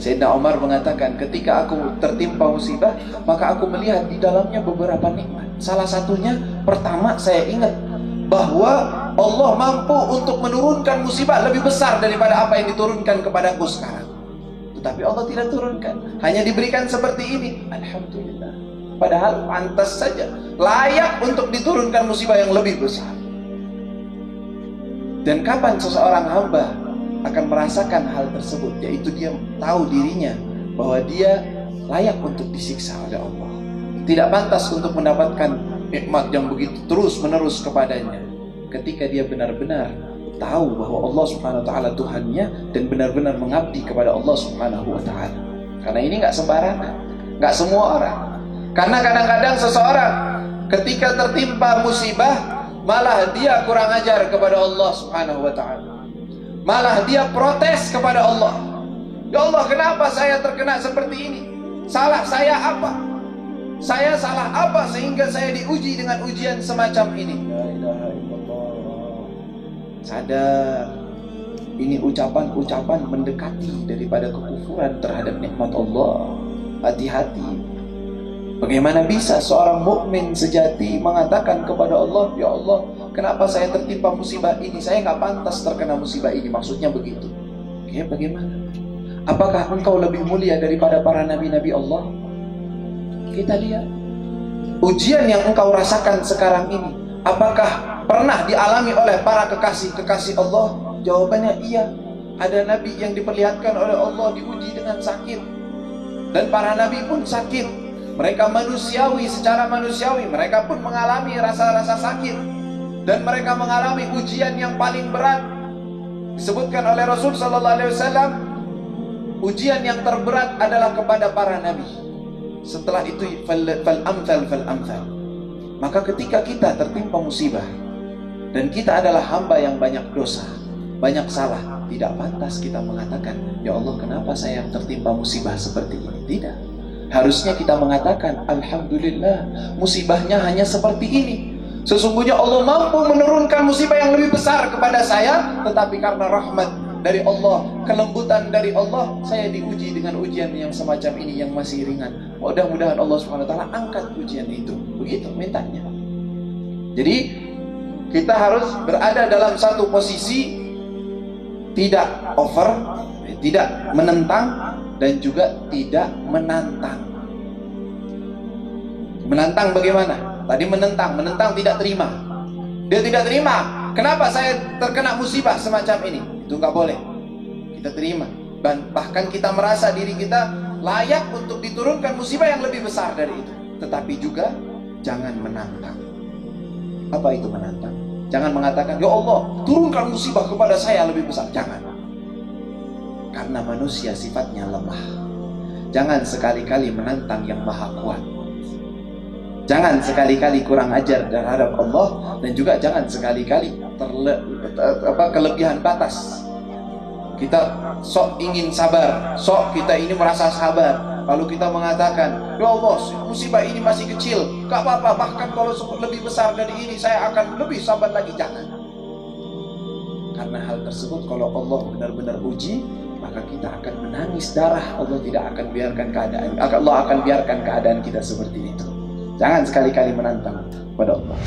Sayyidina Umar mengatakan, ketika aku tertimpa musibah, maka aku melihat di dalamnya beberapa nikmat. Salah satunya, pertama saya ingat bahwa Allah mampu untuk menurunkan musibah lebih besar daripada apa yang diturunkan kepadaku sekarang. Tetapi Allah tidak turunkan, hanya diberikan seperti ini. Alhamdulillah. Padahal pantas saja, layak untuk diturunkan musibah yang lebih besar. Dan kapan seseorang hamba akan merasakan hal tersebut, yaitu dia tahu dirinya bahwa dia layak untuk disiksa oleh Allah, tidak pantas untuk mendapatkan nikmat yang begitu terus menerus kepadanya, ketika dia benar-benar tahu bahwa Allah Subhanahu wa taala Tuhannya dan benar-benar mengabdi kepada Allah Subhanahu wa taala. Karena ini nggak sembarangan, nggak semua orang. Karena kadang-kadang seseorang ketika tertimpa musibah, malah dia kurang ajar kepada Allah Subhanahu wa taala. Malah dia protes kepada Allah. Ya Allah, kenapa saya terkena seperti ini? Salah saya apa? Saya salah apa sehingga saya diuji dengan ujian semacam ini? La ilaha illallah. Sadar, ini ucapan-ucapan mendekati daripada kekufuran terhadap nikmat Allah. Hati-hati. Bagaimana bisa seorang mukmin sejati mengatakan kepada Allah, ya Allah, kenapa saya tertimpa musibah ini? Saya nggak pantas terkena musibah ini. Maksudnya begitu. Ya, bagaimana? Apakah engkau lebih mulia daripada para nabi-nabi Allah? Kita lihat ujian yang engkau rasakan sekarang ini, apakah pernah dialami oleh para kekasih-kekasih Allah? Jawabannya iya. Ada nabi yang diperlihatkan oleh Allah diuji dengan sakit, dan para nabi pun sakit. Mereka manusiawi, secara manusiawi mereka pun mengalami rasa-rasa sakit, dan mereka mengalami ujian yang paling berat. Disebutkan oleh Rasul sallallahu alaihi wasallam, ujian yang terberat adalah kepada para nabi. Setelah itu fal amthal. Maka ketika kita tertimpa musibah dan kita adalah hamba yang banyak dosa, banyak salah, tidak pantas kita mengatakan, ya Allah, kenapa saya tertimpa musibah seperti ini? Tidak. Harusnya kita mengatakan, alhamdulillah, musibahnya hanya seperti ini. Sesungguhnya Allah mampu menurunkan musibah yang lebih besar kepada saya, tetapi karena rahmat dari Allah, kelembutan dari Allah, saya diuji dengan ujian yang semacam ini yang masih ringan. Mudah-mudahan Allah SWT angkat ujian itu. Begitu mintanya. Jadi kita harus berada dalam satu posisi, tidak over, tidak menentang, dan juga tidak menantang. Menantang bagaimana? Tadi menentang tidak terima. Dia tidak terima. Kenapa saya terkena musibah semacam ini? Itu nggak boleh. Kita terima. Bahkan kita merasa diri kita layak untuk diturunkan musibah yang lebih besar dari itu. Tetapi juga jangan menantang. Apa itu menantang? Jangan mengatakan, ya Allah, turunkan musibah kepada saya lebih besar. Jangan. Karena manusia sifatnya lemah. Jangan sekali-kali menantang yang maha kuat. Jangan sekali-kali kurang ajar terhadap Allah, dan juga jangan sekali-kali kelebihan batas. Kita sok ingin sabar, sok kita ini merasa sabar, lalu kita mengatakan, ya Allah, musibah ini masih kecil, gak apa-apa, bahkan kalau lebih besar dari ini saya akan lebih sabar lagi. Jangan. Karena hal tersebut kalau Allah benar-benar uji, maka kita akan menangis darah. Allah tidak akan biarkan Allah akan biarkan keadaan kita seperti itu. Jangan sekali-kali menantang kepada Allah.